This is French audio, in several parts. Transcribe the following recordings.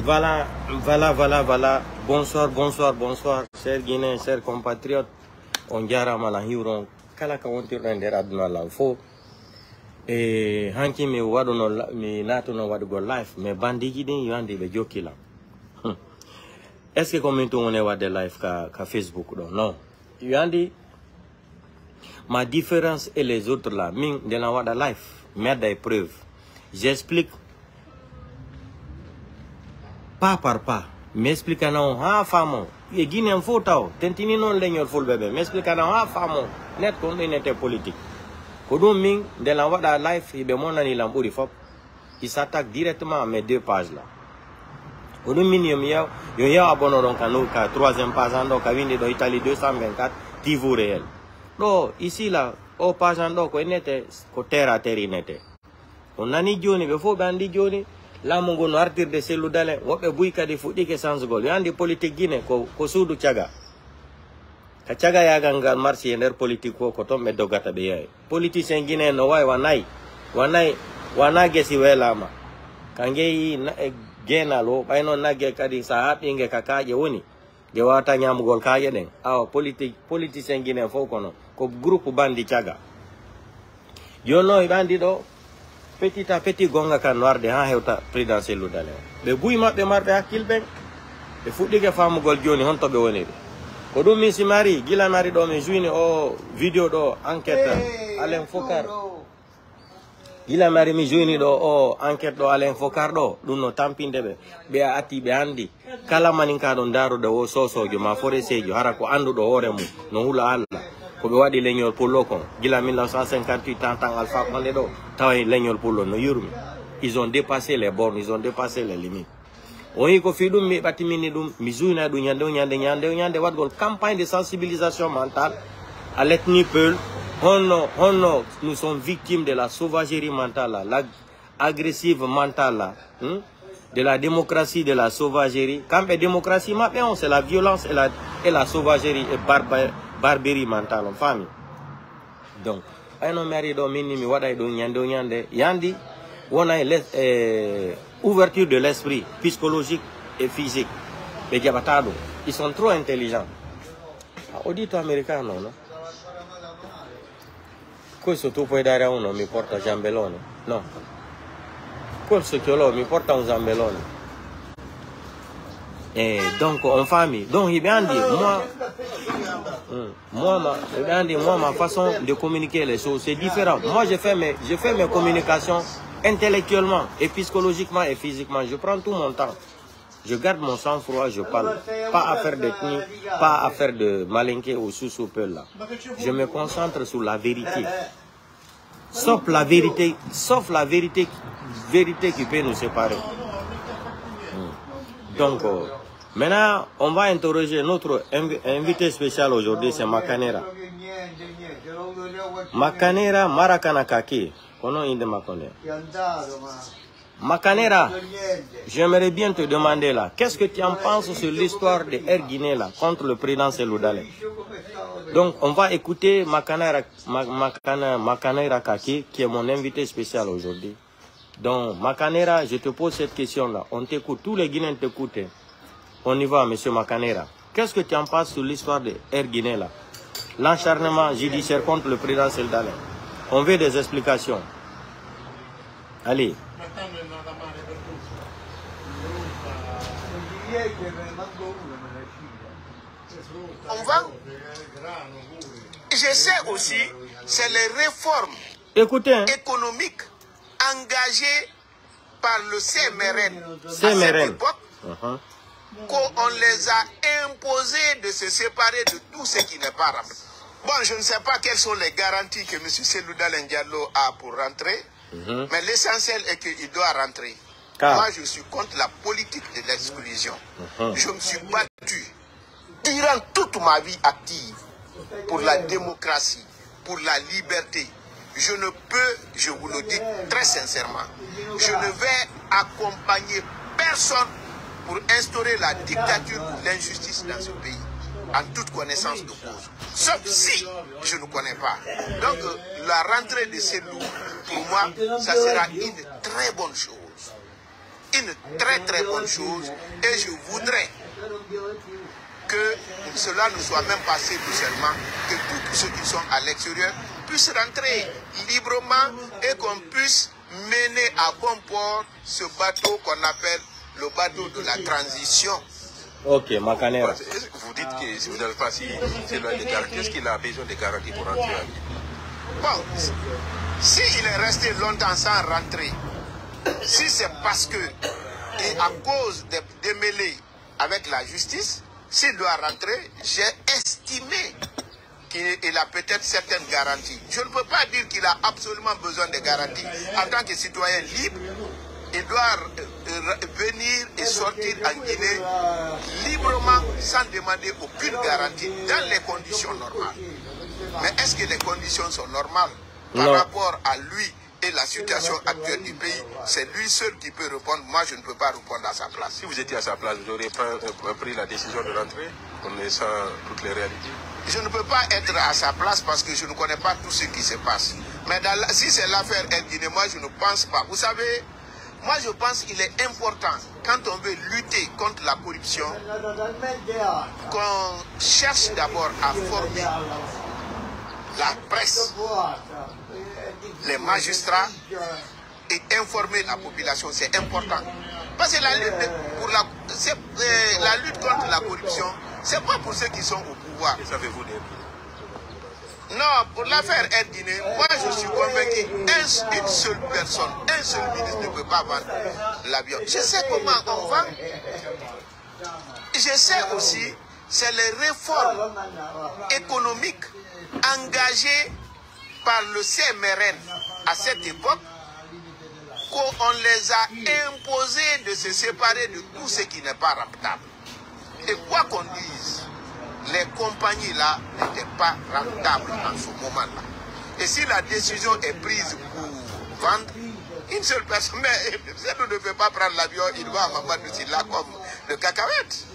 Voilà. Bonsoir, chers Guinéens, chers compatriotes. On dirait mal à Hiron. Kala ka wontir rende aduna la fo. E hanki mi wadu no mi nato no wadu go live. Me bandigi den yande be jokila. Est-ce que comme on est wadu live ka Facebook do? Non. Yandi. Ma différence et les autres là, min de la wadu live. Merde des preuves. J'explique. Pas par pas. M'explique non ha famo. E Guinéen fotao. Tentini non legnol ful bébé. M'explique non ha famo. Net comme il était politique. Kodum Ming, de la wada life, il be l'ambouri fop. Il s'attaque directement à mes deux pages là. Kodum Ming, il y a abonné donc à nous, qu'à troisième page, donc à Vini de Italie 224, Tivou réel. Non, ici là, au page donc, on était, terre à terre, il était. On a ni Johnny, il faut bandi Johnny. Là, mon goût, artir de celui d'aller, on peut bouiller des foutis qui sans gol. Il y a des politiques guinéens, ko soudou Tchaga. Kachaga ya ganga marsi ender politiko ko to meddo gata be yai politicien guinéen no way wana gesi welama kange na genalo bayno nagge kadi sa habinge kakaje woni de wata nyamugol kaje den aw politicien guinéen fo kono ko groupe bandi Tchaga yono bandi do petit à petit gonga kan warde ha hewta présidentiel lu dale be buy mabbe marbe hakilbe be fuddige famugol joni hon to be woni Kodum mi simari, gila mari do mi jouini o video do enquête Alain Fokar. Gila mari mi jouini do o enquête do Alain Fokar do dum no tampinde be ati be andi kala maninka do daru do o sosojo ma foresejo hara ko andu do hore mu no hula alla ko be wadi leñol pullo kon gila 1958 tantang Alpha Condé do taway leñol pullo no yurmi. Ils ont dépassé les bornes, ils ont dépassé les limites. On ko fi dum mi batimini dum mi jouna du nyande wadgol campagne de sensibilisation mentale à l'ethnie Peul. Nous sommes victimes de la sauvagerie mentale, l'agressive mentale, de la démocratie, de la sauvagerie. Quand la démocratie, c'est la violence et la sauvagerie et barbarie mentale en famille. Donc, ayno mari do minni mi waday do nyande yandi wona ouverture de l'esprit psychologique et physique. Les Diabatado, ils sont trop intelligents. Audito americano, no? Questo tu puoi dare a uno, mi porta Giambellone. No. Questo che mi porta un Zambellone. Et donc, en famille. Donc, il vient dire, moi, ma façon de communiquer les choses, c'est différent. Moi, je fais mes communications intellectuellement, et psychologiquement et physiquement. Je prends tout mon temps. Je garde mon sang-froid, je parle. Pas à faire de tenue, pas à faire de malinqué ou sous-soupel là. Je me concentre sur la vérité. Sauf la vérité qui peut nous séparer. Donc, maintenant, on va interroger notre invité spécial aujourd'hui, c'est Makanera. Makanera Marakanakake. Makanera, j'aimerais bien te demander là, qu'est-ce que tu en penses sur l'histoire de Air Guinée là, contre le président Cellou Dalein? Donc, on va écouter Makanera Kake, qui est mon invité spécial aujourd'hui. Donc, Makanera, je te pose cette question là, on t'écoute, tous les Guinéens t'écoutent. On y va, monsieur Makanera. Qu'est-ce que tu en penses sur l'histoire de Air Guinée là? L'acharnement judiciaire contre le président Cellou Dalein. On veut des explications. Allez. On va. Je sais aussi, c'est les réformes économiques engagées par le CMRN. À cette époque, qu'on les a imposées de se séparer de tout ce qui n'est pas rentré. Bon, je ne sais pas quelles sont les garanties que M. Cellou Dalein Diallo a pour rentrer, mais l'essentiel est qu'il doit rentrer. Moi, je suis contre la politique de l'exclusion. Je me suis battu durant toute ma vie active pour la démocratie, pour la liberté. Je ne peux, je vous le dis très sincèrement, je ne vais accompagner personne pour instaurer la dictature ou l'injustice dans ce pays, en toute connaissance de cause. Sauf si je ne connais pas. Donc, la rentrée de Cellou, pour moi, ça sera une très bonne chose. une très très bonne chose et je voudrais que cela ne soit même pas seulement, que tous ceux qui sont à l'extérieur puissent rentrer librement et qu'on puisse mener à bon port ce bateau qu'on appelle le bateau de la transition. Ok, Makanera. Vous dites que si vous n'avez pas si c'est loin des garanties, est-ce qu'il a besoin de garanties pour rentrer à Guinée? Bon, s'il est resté longtemps sans rentrer, si c'est parce que, et à cause des démêlés avec la justice, s'il doit rentrer, j'ai estimé qu'il a peut-être certaines garanties. Je ne peux pas dire qu'il a absolument besoin de garanties. En tant que citoyen libre, il doit venir et sortir en Guinée librement sans demander aucune garantie dans les conditions normales. Mais est-ce que les conditions sont normales par rapport à lui et la situation actuelle du pays? C'est lui seul qui peut répondre. Moi, je ne peux pas répondre à sa place. Si vous étiez à sa place, vous auriez pris la décision de rentrer, connaissant toutes les réalités? Je ne peux pas être à sa place parce que je ne connais pas tout ce qui se passe. Mais si c'est l'affaire Air Guinée, moi, je ne pense pas. Vous savez, moi, je pense qu'il est important, quand on veut lutter contre la corruption, qu'on cherche d'abord à former la presse, les magistrats et informer la population. C'est important. Parce que la lutte contre la corruption, c'est pas pour ceux qui sont au pouvoir. Savez-vous des... Non, pour l'affaire Air Guinée, moi je suis convaincu qu'une seule personne, un seul ministre ne peut pas vendre l'avion. Je sais comment on vend. Je sais aussi, c'est les réformes économiques engagées par le CMRN à cette époque qu'on les a imposées de se séparer de tout ce qui n'est pas rentable. Et quoi qu'on dise, les compagnies là n'étaient pas rentables en ce moment-là. Et si la décision est prise pour vendre, une seule personne, mais si on ne veut pas prendre l'avion, il va à Mamadou Sylla comme le cacahuète.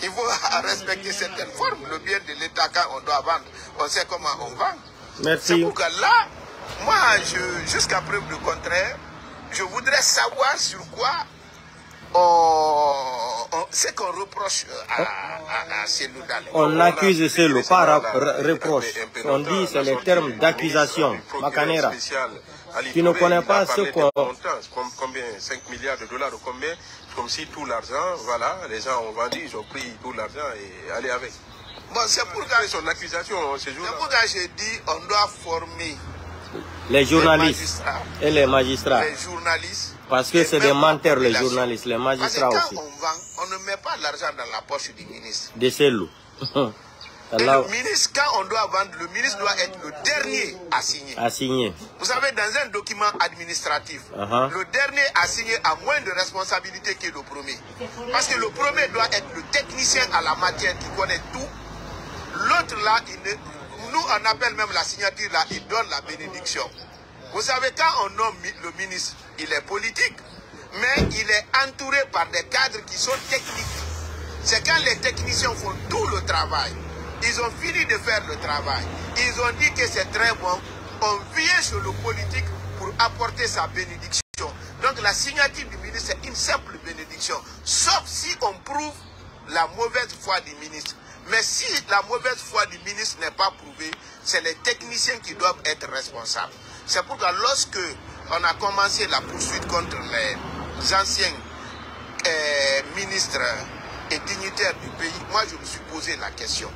Il faut respecter certaines formes. Le bien de l'État, quand on doit vendre, on sait comment on vend. Merci. C'est pourquoi là, moi, jusqu'à preuve du contraire, je voudrais savoir sur quoi ce qu'on reproche à Cellou Dalein. On accuse Cellou, pas reproche. On dit c'est les termes d'accusation. Makanera, tu ne connais pas ce qu'on... Combien? 5 milliards de dollars ou combien? Comme si tout l'argent, voilà, les gens ont vendu, ils ont pris tout l'argent et allé avec. Bon, c'est pourquoi son accusation ce jour-là. C'est pourquoi j'ai dit on doit former les journalistes et les magistrats. Les journalistes. Parce que c'est des menteurs, les journalistes, les magistrats parce que aussi. Quand on vend, on ne met pas l'argent dans la poche du ministre. De Cellou. Et le ministre, quand on doit vendre, le ministre doit être le dernier à signer. À signer. Vous savez, dans un document administratif, le dernier à signer a moins de responsabilité que le premier. Parce que le premier doit être le technicien à la matière qui connaît tout. L'autre là, nous on appelle même la signature là, il donne la bénédiction. Vous savez, quand on nomme le ministre, il est politique, mais il est entouré par des cadres qui sont techniques. C'est quand les techniciens font tout le travail. Ils ont fini de faire le travail. Ils ont dit que c'est très bon. On vient sur le politique pour apporter sa bénédiction. Donc la signature du ministre, c'est une simple bénédiction. Sauf si on prouve la mauvaise foi du ministre. Mais si la mauvaise foi du ministre n'est pas prouvée, c'est les techniciens qui doivent être responsables. C'est pourquoi lorsque on a commencé la poursuite contre les anciens ministres et dignitaires du pays, moi je me suis posé la question.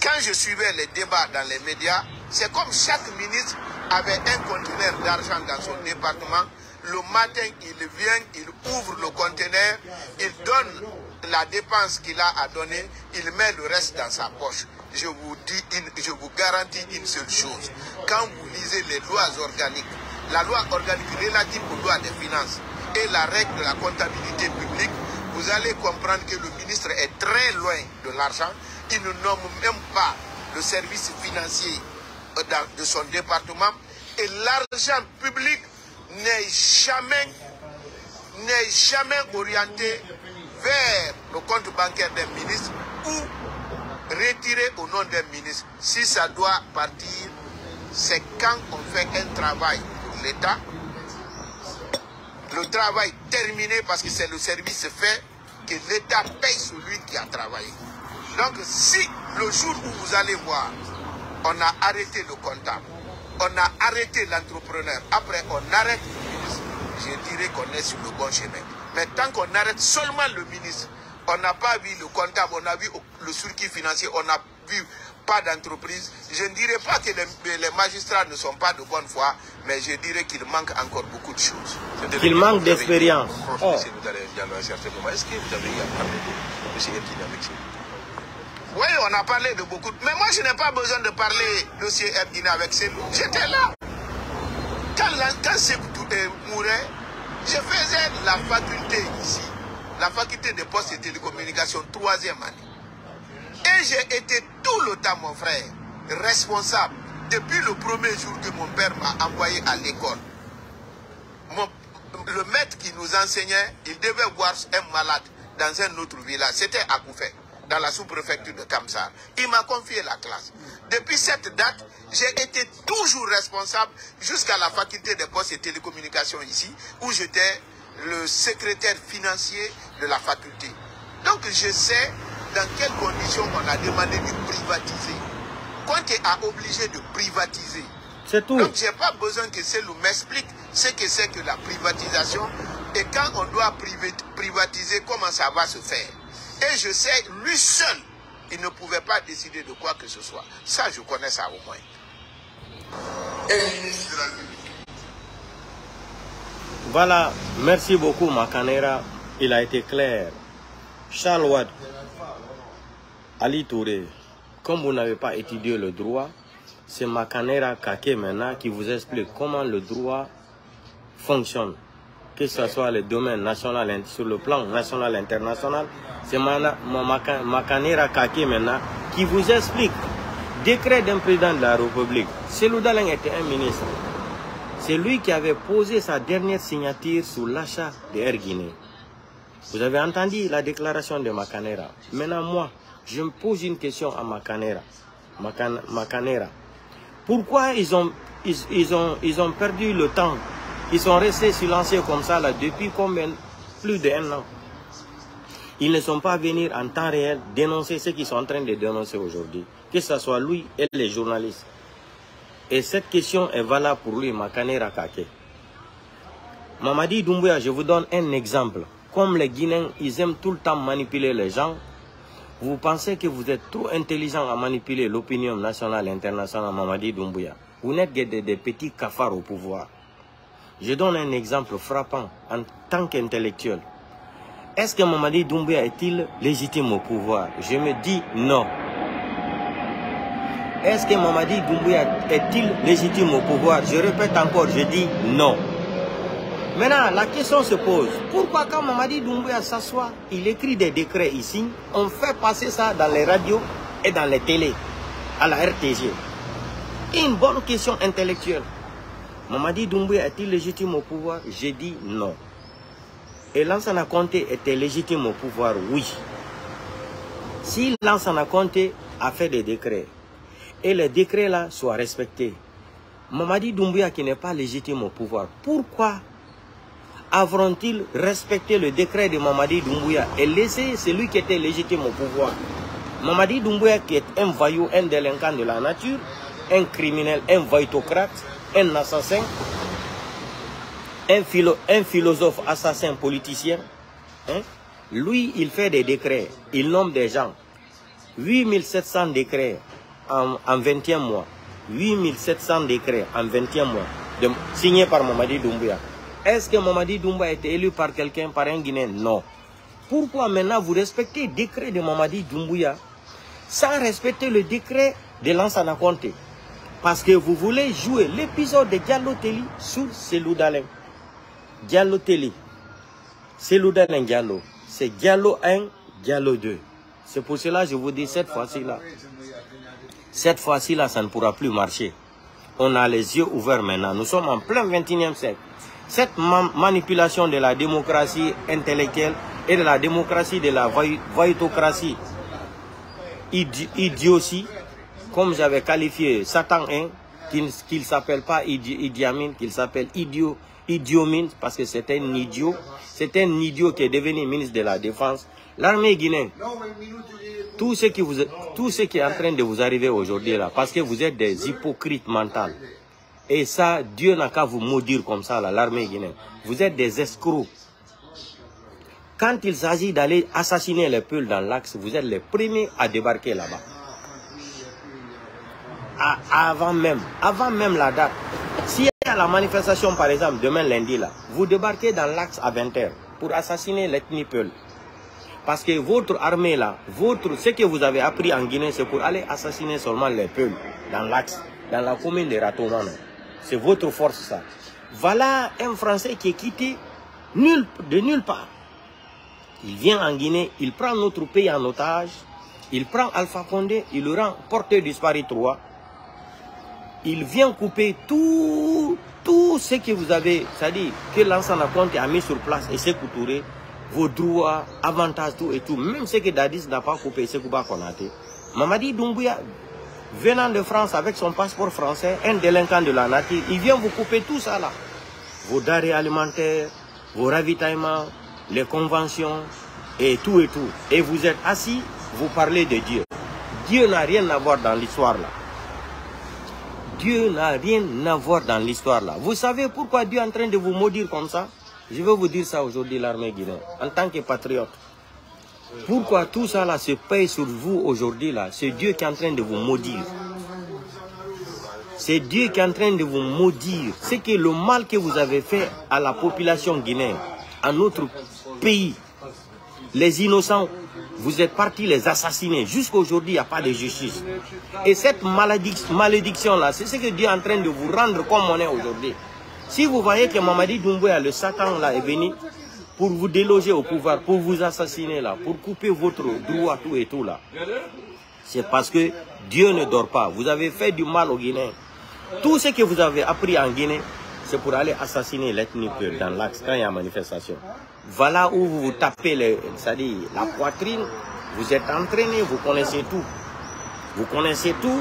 Quand je suivais les débats dans les médias, c'est comme chaque ministre avait un conteneur d'argent dans son département. Le matin, il vient, il ouvre le conteneur, il donne la dépense qu'il a à donner, il met le reste dans sa poche. Je vous garantis une seule chose. Quand vous lisez les lois organiques, la loi organique relative aux lois des finances et la règle de la comptabilité publique, vous allez comprendre que le ministre est très loin de l'argent. Il ne nomme même pas le service financier de son département. Et l'argent public n'est jamais orienté vers le compte bancaire d'un ministre ou retiré au nom d'un ministre. Si ça doit partir, c'est quand on fait un travail pour l'État le travail terminé parce que c'est le service fait que l'État paye celui qui a travaillé. Donc si le jour où vous allez voir, on a arrêté le comptable, on a arrêté l'entrepreneur, après on arrête le ministre, je dirais qu'on est sur le bon chemin. Mais tant qu'on arrête seulement le ministre, on n'a pas vu le comptable, on a vu le circuit financier, on n'a vu pas d'entreprise. Je ne dirais pas que les magistrats ne sont pas de bonne foi, mais je dirais qu'il manque encore beaucoup de choses. Qu'il manque d'expérience. Oh. Est-ce que vous avez parlé de M. Erguine avec ça? Oui, on a parlé de beaucoup. Mais moi, je n'ai pas besoin de parler de M. Erguine avec Selou. J'étais là. Quand Sékou mourait, je faisais la faculté ici, la faculté de postes et télécommunications, 3e année. Et j'ai été tout le temps, mon frère, responsable. Depuis le premier jour que mon père m'a envoyé à l'école, le maître qui nous enseignait, il devait voir un malade dans un autre village. C'était à Koufé, dans la sous-préfecture de Kamsar. Il m'a confié la classe. Depuis cette date, j'ai été toujours responsable jusqu'à la faculté des postes et télécommunications ici, où j'étais le secrétaire financier de la faculté. Donc je sais dans quelles conditions on a demandé de privatiser. Conté a obligé de privatiser. C'est tout. Donc je n'ai pas besoin que Selou m'explique ce que c'est que la privatisation et quand on doit privatiser, comment ça va se faire. Et je sais, lui seul, il ne pouvait pas décider de quoi que ce soit. Ça, je connais ça au moins. Voilà, merci beaucoup Makanera, il a été clair. Charles Wade, Ali Touré, comme vous n'avez pas étudié le droit, c'est Makanera Kake maintenant qui vous explique comment le droit fonctionne. Que ce soit le domaine national, sur le plan national et international, c'est Makanera Kake maintenant qui vous explique. Décret d'un président de la République. Selou Dalein était un ministre. C'est lui qui avait posé sa dernière signature sur l'achat de Erguine. Vous avez entendu la déclaration de Makanera. Maintenant, moi, je me pose une question à Makanera. Pourquoi ils ont perdu le temps? Ils sont restés silencieux comme ça là depuis combien? Plus d'1 an. Ils ne sont pas venus en temps réel dénoncer ce qu'ils sont en train de dénoncer aujourd'hui. Que ce soit lui et les journalistes. Et cette question est valable pour lui, Makanera Kake. Mamadi Doumbouya, je vous donne un exemple. Comme les Guinéens, ils aiment tout le temps manipuler les gens. Vous pensez que vous êtes trop intelligent à manipuler l'opinion nationale et internationale, Mamadi Doumbouya. Vous n'êtes que des petits cafards au pouvoir. Je donne un exemple frappant en tant qu'intellectuel. Est-ce que Mamadi Doumbouya est-il légitime au pouvoir? Je me dis non. Est-ce que Mamadi Doumbouya est-il légitime au pouvoir? Je répète encore, je dis non. Maintenant, la question se pose. Pourquoi quand Mamadi Doumbouya s'assoit, il écrit des décrets ici, on fait passer ça dans les radios et dans les télés, à la RTG? Une bonne question intellectuelle. Mamadi Doumbouya est-il légitime au pouvoir? Je dis non. Et Lansana Conté était légitime au pouvoir? Oui. Si Lansana Conté a fait des décrets, et les décrets là soient respectés, Mamadi Doumbouya qui n'est pas légitime au pouvoir, pourquoi avront-ils respecté le décret de Mamadi Doumbouya et laissé celui qui était légitime au pouvoir? Mamadi Doumbouya qui est un voyou, un délinquant de la nature, un criminel, un vaïtocrate, un assassin, un philosophe assassin politicien, hein? Lui, il fait des décrets, il nomme des gens. 8700 décrets en 21 mois. 8700 décrets en 21 mois, signés par Mamadi Doumbouya. Est-ce que Mamadi Doumbouya a été élu par quelqu'un, par un Guinéen? Non. Pourquoi maintenant vous respectez le décret de Mamadi Doumbouya sans respecter le décret de Lansana Conté? Parce que vous voulez jouer l'épisode de Diallo Telli sur Selou Dalein. Diallo Telli, Selou Dalein Diallo. C'est Diallo 1, Diallo 2. C'est pour cela que je vous dis cette fois-ci là. Cette fois-ci là, ça ne pourra plus marcher. On a les yeux ouverts maintenant. Nous sommes en plein 21e siècle. Cette manipulation de la démocratie intellectuelle et de la démocratie de la vaïtocratie idiotie, comme j'avais qualifié Satan 1, qu'il ne s'appelle pas Idi Amin, qu'il s'appelle idiot idiomine, parce que c'est un idiot. C'est un idiot qui est devenu ministre de la Défense. L'armée guinéenne, tout ce qui est en train de vous arriver aujourd'hui là, parce que vous êtes des hypocrites mentaux. Et ça, Dieu n'a qu'à vous maudire comme ça, l'armée guinéenne. Vous êtes des escrocs. Quand il s'agit d'aller assassiner les Peuls dans l'axe, vous êtes les premiers à débarquer là-bas. Avant même la date. S'il y a la manifestation, par exemple, demain lundi, là, vous débarquez dans l'axe à 20 h pour assassiner l'ethnie Peul. Parce que votre armée, là, ce que vous avez appris en Guinée, c'est pour aller assassiner seulement les Peuls dans l'axe, dans la commune de Ratoumane. C'est votre force, ça. Voilà un Français qui est quitté de nulle part. Il vient en Guinée, il prend notre pays en otage, il prend Alpha Condé, il le rend porteur disparu 3. Il vient couper tout ce que vous avez, c'est-à-dire que l'ensemble Conté a mis sur place et Sékou Touré, vos droits, avantages, tout et tout. Même ce que Dadis n'a pas coupé, Sékou Konaté. Mamadi Doumbouya, venant de France avec son passeport français, un délinquant de la nature, il vient vous couper tout ça là. Vos denrées alimentaires, vos ravitaillements, les conventions et tout et tout. Et vous êtes assis, vous parlez de Dieu. Dieu n'a rien à voir dans l'histoire là. Dieu n'a rien à voir dans l'histoire là. Vous savez pourquoi Dieu est en train de vous maudire comme ça? Je vais vous dire ça aujourd'hui, l'armée guinéenne, en tant que patriote. Pourquoi tout ça là se paye sur vous aujourd'hui là? C'est Dieu qui est en train de vous maudire. C'est Dieu qui est en train de vous maudire. C'est que le mal que vous avez fait à la population guinéenne, à notre pays, les innocents, vous êtes partis les assassiner. Jusqu'à aujourd'hui, il n'y a pas de justice. Et cette malédiction-là, c'est ce que Dieu est en train de vous rendre comme on est aujourd'hui. Si vous voyez que Mamadi Doumbouya, le Satan, là, est venu pour vous déloger au pouvoir, pour vous assassiner, là, pour couper votre droit, tout et tout, là, c'est parce que Dieu ne dort pas. Vous avez fait du mal aux Guinéens. Tout ce que vous avez appris en Guinée, c'est pour aller assassiner l'ethnie Peul dans l'axe quand il y a manifestation. Voilà où vous vous tapez la poitrine, vous êtes entraîné, vous connaissez tout. Vous connaissez tout,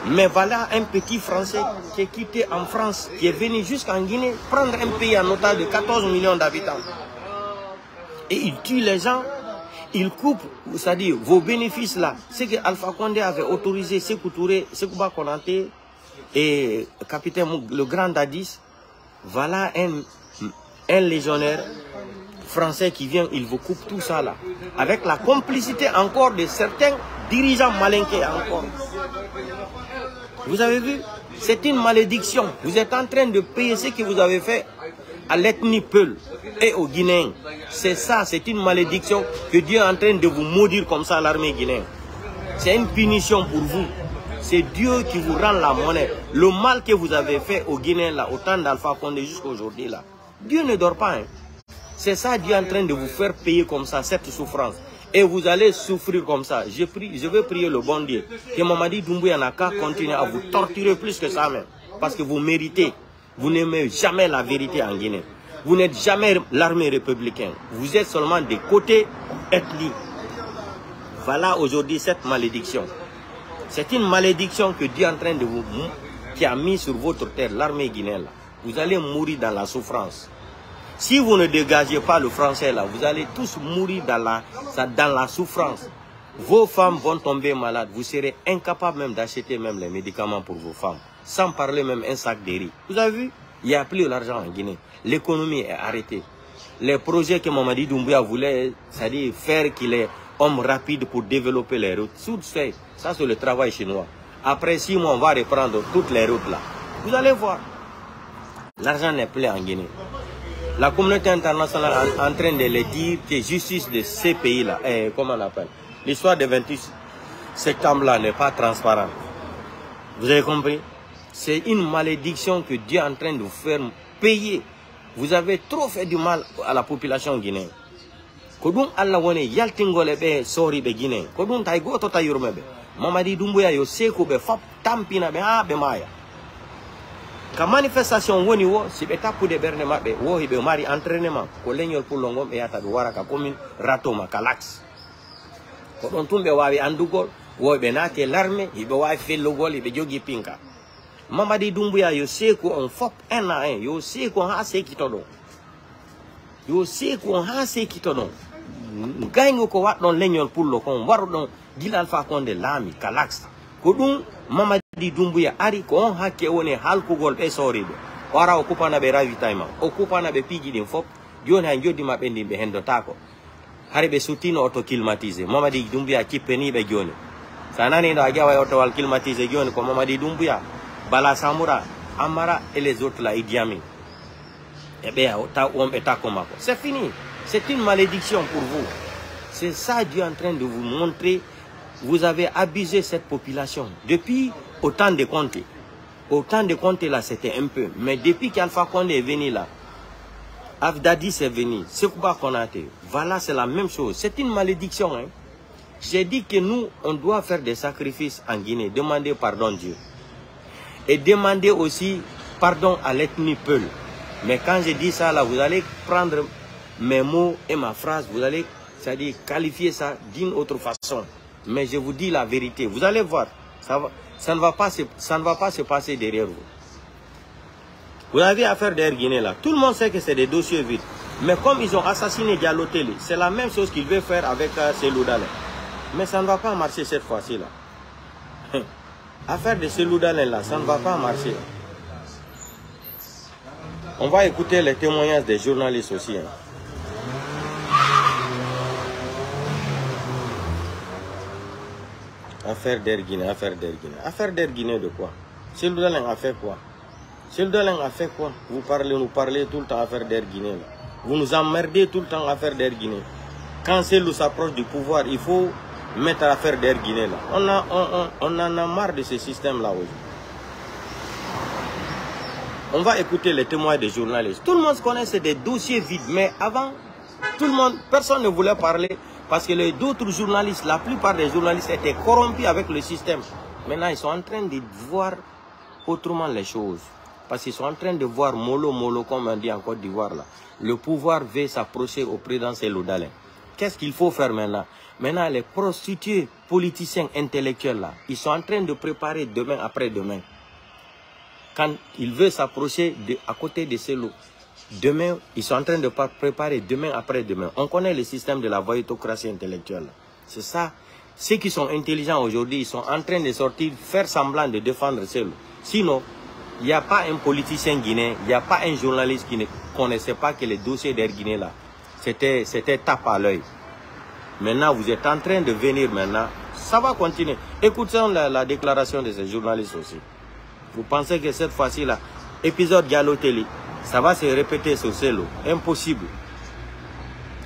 mais voilà un petit Français qui est quitté en France, qui est venu jusqu'en Guinée, prendre un pays en otage de 14 millions d'habitants. Et il tue les gens, il coupe, c'est-à-dire vos bénéfices là. C'est que Alpha Condé avait autorisé Sékou Touré, Sékou Konaté et capitaine le grand Dadis. Voilà un légionnaire français qui vient, il vous coupe tout ça là. Avec la complicité encore de certains dirigeants malinqués encore. Vous avez vu? C'est une malédiction. Vous êtes en train de payer ce que vous avez fait à l'ethnie Peul et aux Guinéens. C'est ça, c'est une malédiction que Dieu est en train de vous maudire comme ça à l'armée guinéenne. C'est une punition pour vous. C'est Dieu qui vous rend la monnaie. Le mal que vous avez fait aux Guinéens là, au temps d'Alpha Condé jusqu'à aujourd'hui là. Dieu ne dort pas. Hein. C'est ça, Dieu est en train de vous faire payer comme ça cette souffrance. Et vous allez souffrir comme ça. Je vais prier le bon Dieu. Que Mamadi Doumbouya n'a qu'à continuer à vous torturer plus que ça même. Parce que vous méritez. Vous n'aimez jamais la vérité en Guinée. Vous n'êtes jamais l'armée républicaine. Vous êtes seulement des côtés ethniques. Voilà aujourd'hui cette malédiction. C'est une malédiction que Dieu est en train de vous... qui a mis sur votre terre l'armée guinéenne. Vous allez mourir dans la souffrance. Si vous ne dégagez pas le français là, vous allez tous mourir dans la souffrance. Vos femmes vont tomber malades. Vous serez incapable même d'acheter même les médicaments pour vos femmes. Sans parler même un sac de riz. Vous avez vu? Il n'y a plus l'argent en Guinée. L'économie est arrêtée. Les projets que Mamadi Doumbouya voulait, c'est-à-dire faire qu'il est homme rapide pour développer les routes. Ça c'est le travail chinois. Après 6 mois, on va reprendre toutes les routes là. Vous allez voir. L'argent n'est plus en Guinée. La communauté internationale est en train de le dire que la justice de ces pays-là, comment on appelle, l'histoire du 28 septembre-là n'est pas transparente. Vous avez compris? C'est une malédiction que Dieu est en train de vous faire payer. Vous avez trop fait du mal à la population guinéenne. Kodun Allah wone yaltingole be sori be Guinée. Kodun tay goto tay yurme be. Mamadi Doumbouya yo seko be fap tampina be ha be maya. Ka manifestation woni wo si be tapu de berne mabbe wo hibe mari entraînement ko leñol pour longom e yata be waraka commune Ratoma Kalax. Ko don tumbe wawi andugol wo be nate l'armée hibe wawi fellugol hibe jogi pinka. Mamadi Doumbouya, yo sais qu'on fop un à un. Yo sais qu'on a ce qui te donne. Yo sais qu'on a ce qui te donne. Gagne ko wat don leñol pullo kon waru don gilal fa konde lami kalax ko dum Mamadi Doumbouya ari ko on hakke woni halkugol be soribe wara o kupana be ravitaillement o kupana be piji din fop joni ha joddi mabbe ndimbe hendo tako hari be sutino auto climatisé Mamadi Doumbouya kippeni be joni sanani ndo ajawa auto wal climatisé joni ko Mamadi Doumbouya Bala Samoura Amara et les autres là Idi Amin et bien c'est fini. C'est une malédiction pour vous. C'est ça Dieu est en train de vous montrer. Vous avez abusé cette population. Depuis autant de Conté. Autant de Conté là, c'était un peu. Mais depuis qu'Alpha Condé est venu là, Afdadis est venu, Sekouba Konaté, voilà, c'est la même chose. C'est une malédiction. Hein. J'ai dit que nous, on doit faire des sacrifices en Guinée. Demander pardon à Dieu. Et demander aussi pardon à l'ethnie Peul. Mais quand je dis ça là, vous allez prendre mes mots et ma phrase, vous allez, c'est-à-dire qualifier ça d'une autre façon. Mais je vous dis la vérité, vous allez voir, ça ne va pas se passer derrière vous. Vous avez affaire d'Air Guinée là, tout le monde sait que c'est des dossiers vides. Mais comme ils ont assassiné Diallo Télé, c'est la même chose qu'ils veulent faire avec Selouda là. Mais ça ne va pas marcher cette fois-ci là. Affaire de Selouda là, ça ne va pas marcher. On va écouter les témoignages des journalistes aussi. Hein. Affaire d'Air Guinée, affaire d'Air Guinée. Affaire d'Air Guinée de quoi? Selouda a fait quoi? Selouda a fait quoi? Vous nous parlez tout le temps affaire d'Air Guinée. Là. Vous nous emmerdez tout le temps affaire d'Air Guinée. Quand Selou s'approche du pouvoir, il faut mettre affaire d'Air Guinée. Là. On en a marre de ce système-là aujourd'hui. On va écouter les témoignages des journalistes. Tout le monde se connaît, c'est des dossiers vides. Mais avant, tout le monde, personne ne voulait parler. Parce que les d'autres journalistes, la plupart des journalistes étaient corrompus avec le système. Maintenant, ils sont en train de voir autrement les choses. Parce qu'ils sont en train de voir mollo, comme on dit en Côte d'Ivoire. Le pouvoir veut s'approcher au président Selouda. Qu'est-ce qu'il faut faire maintenant? Maintenant, les prostituées politiciens intellectuels, là, ils sont en train de préparer demain après-demain. Quand il veut s'approcher à côté de Selou, demain, ils sont en train de préparer demain après-demain. On connaît le système de la voyotocratie intellectuelle. C'est ça. Ceux qui sont intelligents aujourd'hui, ils sont en train de sortir, faire semblant de défendre Selou. Sinon, il n'y a pas un politicien guinéen, il n'y a pas un journaliste qui ne connaissait pas que les dossiers d'Air Guinée, là, c'était tape à l'œil. Maintenant, vous êtes en train de venir maintenant. Ça va continuer. Écoutons la déclaration de ces journalistes aussi. Vous pensez que cette fois-ci, là, épisode Diallo Télé, ça va se répéter sur Selou? Impossible.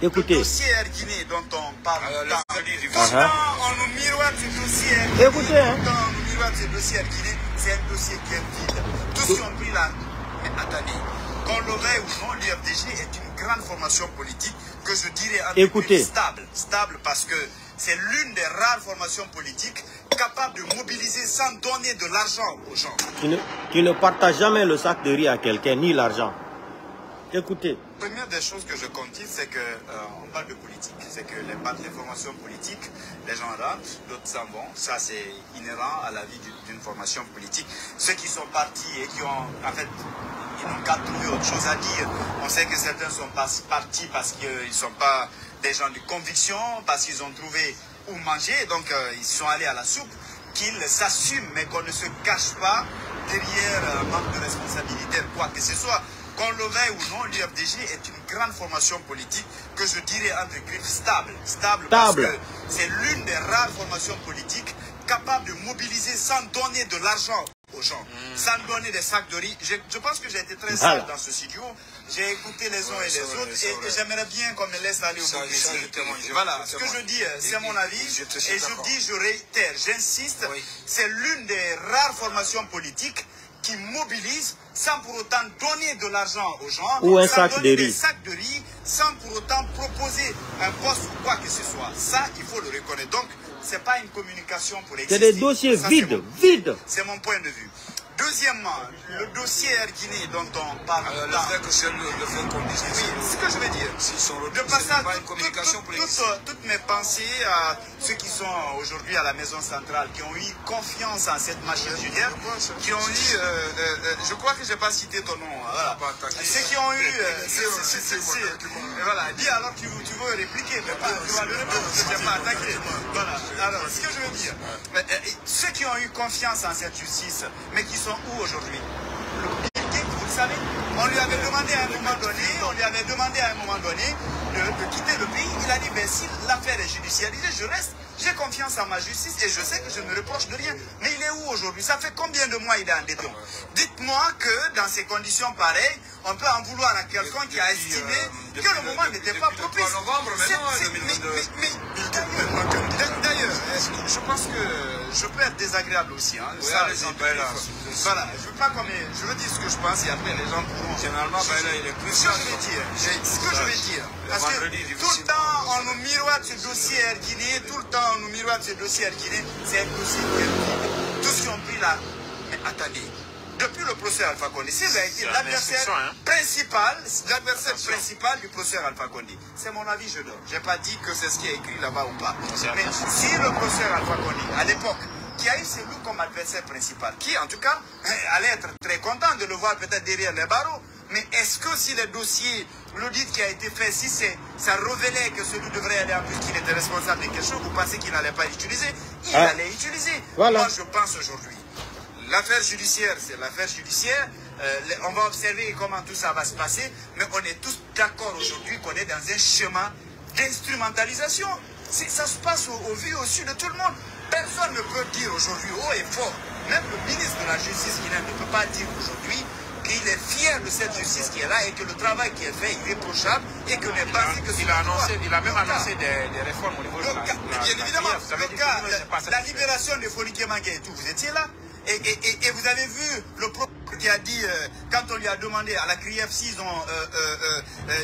Écoutez. Le dossier Air Guinée dont on parle, on nous miroite ce dossier Air Guinée. Écoutez, hein. Quand on nous miroite ce dossier Air Guinée, c'est un dossier qui est vide. Tous ont pris là. Mais attendez, qu'on le veuille ou non, l'UFDG est une grande formation politique que je dirais un peu plus stable. Stable parce que c'est l'une des rares formations politiques capables de mobiliser sans donner de l'argent aux gens. Qui ne partage jamais le sac de riz à quelqu'un, ni l'argent. Écoutez. Première des choses que je continue, c'est qu'on parle de politique. C'est que les formations politiques, les gens rentrent, d'autres s'en vont. Ça, c'est inhérent à la vie d'une formation politique. Ceux qui sont partis et qui ont, en fait, ils n'ont qu'à trouver autre chose à dire. On sait que certains sont partis parce qu'ils ne sont pas des gens de conviction, parce qu'ils ont trouvé où manger, donc ils sont allés à la soupe, qu'ils s'assument, mais qu'on ne se cache pas derrière un manque de responsabilité, quoi que ce soit. Qu'on le veuille ou non, l'UFDG est une grande formation politique que je dirais entre griffes stable. Stable parce que c'est l'une des rares formations politiques capables de mobiliser sans donner de l'argent aux gens, sans donner des sacs de riz. Je pense que j'ai été très sage dans ce studio. J'ai écouté les uns et les autres et j'aimerais bien qu'on me laisse aller au bout. Voilà, ce que je dis, c'est mon avis et je dis, je réitère, j'insiste, c'est l'une des rares formations politiques qui mobilise sans pour autant donner de l'argent aux gens, ou un sans sac donner de riz. des sacs de riz, sans pour autant proposer un poste ou quoi que ce soit. Ça, il faut le reconnaître. Donc, ce n'est pas une communication pour exister. C'est des dossiers vides, vides. C'est mon point de vue. Deuxièmement, le dossier Air Guinée dont on parle. Le fait que c'est le fait qu'on dise. Oui, ce que je veux dire. De passage, toutes mes pensées à ceux qui sont aujourd'hui à la maison centrale, qui ont eu confiance en cette machine judiciaire, qui ont eu, je crois que je n'ai pas cité ton nom. Voilà. Ceux qui ont eu, voilà, dis alors tu veux répliquer, mais pas, tu vas le répondre, je ne t'ai pas attaqué. Voilà. Alors, ce que je veux dire, ceux qui ont eu confiance en cette justice, mais qui sont où aujourd'hui? Vous le savez, on lui avait demandé à un moment donné, de quitter le pays. Il a dit, ben, si l'affaire est judiciarisée, je reste. J'ai confiance en ma justice et je sais que je ne reproche de rien. Mais il est où aujourd'hui? Ça fait combien de mois il est en détention? Dites-moi que dans ces conditions pareilles, on peut en vouloir à quelqu'un qui a estimé que le moment n'était pas propice. D'ailleurs, je pense que je peux être désagréable aussi. Hein. Ça, voilà, je veux dire ce que je pense et après les gens pourront. Généralement, ce que je vais dire. Parce que tout le temps, on nous miroite ce dossier Air Guinée, tout le temps, on nous miroite ce dossier Air Guinée, c'est un dossier qui tout ce qu'ils ont pris là. Mais attendez, depuis le procès Alpha Condé, c'est l'adversaire principal, du procès Alpha Condé. C'est mon avis, je donne. Je n'ai pas dit que c'est ce qui est écrit là-bas ou pas. Mais si le procès Alpha Condé, à l'époque, qui a eu Selou comme adversaire principal, qui en tout cas allait être très content de le voir peut-être derrière les barreaux. Mais est-ce que si le dossier, l'audit qui a été fait, si ça révélait que Selou devrait aller en plus, qu'il était responsable de quelque chose, vous pensez qu'il n'allait pas l'utiliser? Il allait utiliser. Voilà. Moi, je pense aujourd'hui, l'affaire judiciaire, c'est l'affaire judiciaire. On va observer comment tout ça va se passer, mais on est tous d'accord aujourd'hui qu'on est dans un chemin d'instrumentalisation. Ça se passe au vu, au su de tout le monde. Personne ne peut dire aujourd'hui haut et fort, même le ministre de la Justice guinéenne ne peut pas dire aujourd'hui qu'il est fier de cette justice qui est là et que le travail qui est fait est irréprochable et que n'est pas que il a même annoncé des réformes au niveau de la... Bien évidemment, le cas, la libération de Folie Kemangue et tout, vous étiez là et vous avez vu le procureur qui a dit, quand on lui a demandé à la CRIEF s'ils ont,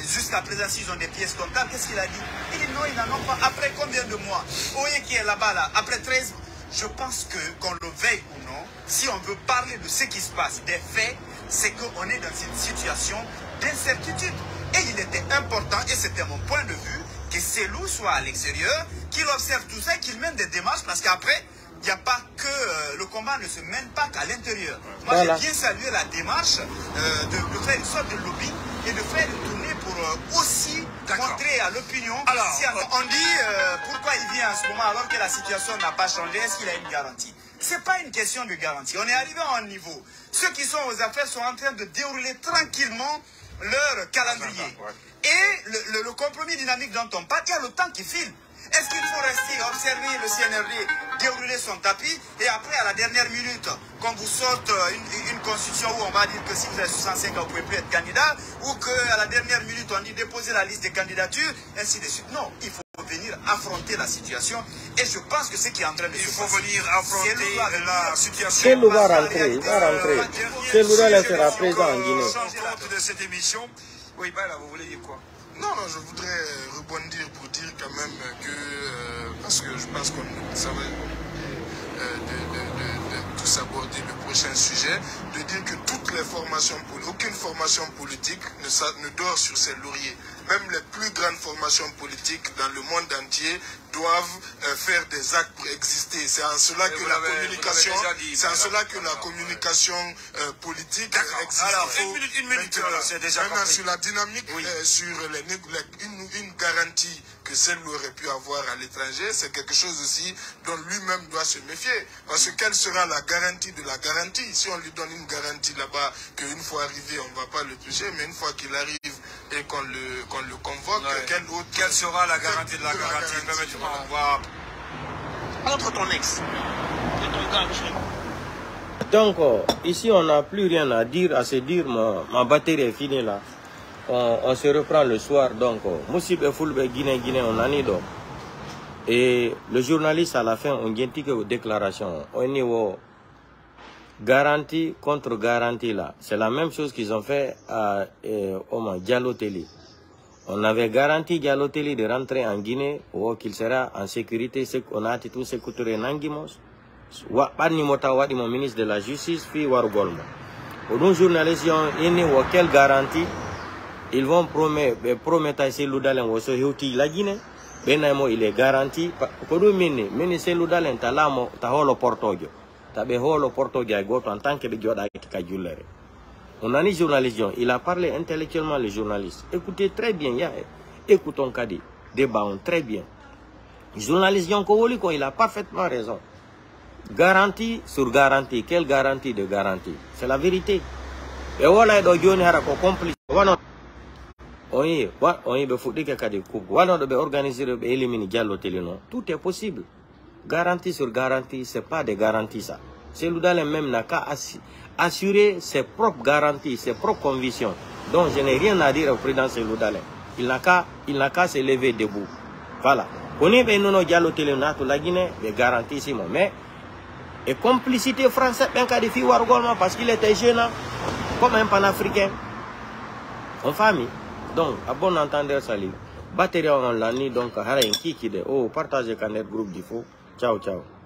jusqu'à présent, s'ils ont des pièces comptables, qu'est-ce qu'il a dit? Il dit non, ils n'en ont pas. Après combien de mois? Oye qui est là-bas, là, après 13 mois. Je pense que, qu'on le veuille ou non, si on veut parler de ce qui se passe, des faits, c'est qu'on est dans une situation d'incertitude. Et il était important, et c'était mon point de vue, que Selou soit à l'extérieur, qu'il observe tout ça et qu'il mène des démarches, parce qu'après, il n'y a pas que le combat ne se mène pas qu'à l'intérieur. Moi, j'ai bien salué la démarche de faire une sorte de lobby et de faire une tournée pour aussi montrer à l'opinion. Alors, si on dit pourquoi il vient en ce moment alors que la situation n'a pas changé, est-ce qu'il a une garantie? Ce n'est pas une question de garantie. On est arrivé à un niveau. Ceux qui sont aux affaires sont en train de dérouler tranquillement leur calendrier. Et le compromis dynamique dont on parle, il y a le temps qui file. Est-ce qu'il faut rester, observer le CNRD dérouler son tapis et après, à la dernière minute, qu'on vous sorte une constitution où on va dire que si vous avez 65 ans, vous ne pouvez plus être candidat, ou qu'à la dernière minute, on dit déposer la liste des candidatures, ainsi de suite. Non, il faut venir affronter la situation et je pense que ce qui est en train de se passer, il faut venir affronter la situation. Selou va rentrer, il va rentrer. Selou sera présent en Guinée. De cette émission. Oui, bah là, vous voulez dire quoi? Non, je voudrais rebondir pour dire quand même que, parce que je pense qu'on savait de tous aborder le prochain sujet, de dire que toutes les formations, aucune formation politique ne dort sur ses lauriers. Même les plus grandes formations politiques dans le monde entier doivent faire des actes pour exister. C'est en cela que la communication, politique existe. Alors, une minute, c'est déjà maintenant, sur la dynamique, sur une garantie que Selou aurait pu avoir à l'étranger, c'est quelque chose aussi dont lui-même doit se méfier. Parce que quelle sera la garantie de la garantie? Si on lui donne une garantie là-bas, qu'une fois arrivé, on ne va pas le toucher, mais une fois qu'il arrive et qu'on le convoque, quelle sera la garantie de la garantie? Contre ton ex et ton gars. Donc, ici, on n'a plus rien à dire, à se dire, ma batterie est finie là. On se reprend le soir, donc, Moussib Fulbe Guinée, on a ni donc. Et le journaliste, à la fin, on dit que déclaration, au niveau garantie contre garantie là. C'est la même chose qu'ils ont fait à Diallo Telly. On avait garanti Diallo Telly de rentrer en Guinée, ou qu'il sera en sécurité, on a tout sécurité en Guimos. Parni mota wadi mon ministre de la justice fi warugolma. Odun journalistes ini quelle garantie ils vont promettre ces ludalen woso heuti la Guinée. Benamo il est garanti kodu mini ces ludalen talamo ta holo portojo. Tabe holo portojo ay goto en tant que be joda ka jullere. On a ni journaliste, il a parlé intellectuellement les journalistes. Écoutez très bien, écoutons Kadi, débat très bien. Journaliste Kowoli, il a parfaitement raison. Garantie sur garantie, quelle garantie de garantie? C'est la vérité. Et voilà, il y a complice. On y be foutu que Kadi coupe. Voilà, on be organiser, éliminer Diallo Télénon. Tout est possible. Garantie sur garantie, c'est pas des garanties ça. C'est l'Oudalen même n'a qu'à assurer ses propres garanties, ses propres convictions. Donc je n'ai rien à dire au président Seloudalen. Il n'a qu'à se lever debout. Voilà. On est bien non Diallo Télénon la Guinée, des garanties ici, mais et complicité française ben cas de filles Wargolma parce qu'il était jeune comme un panafricain. En famille. Donc à bon entendeur salut. Batterie on l'a ni donc hara en kiki de partagez canet groupe du faux. Ciao ciao.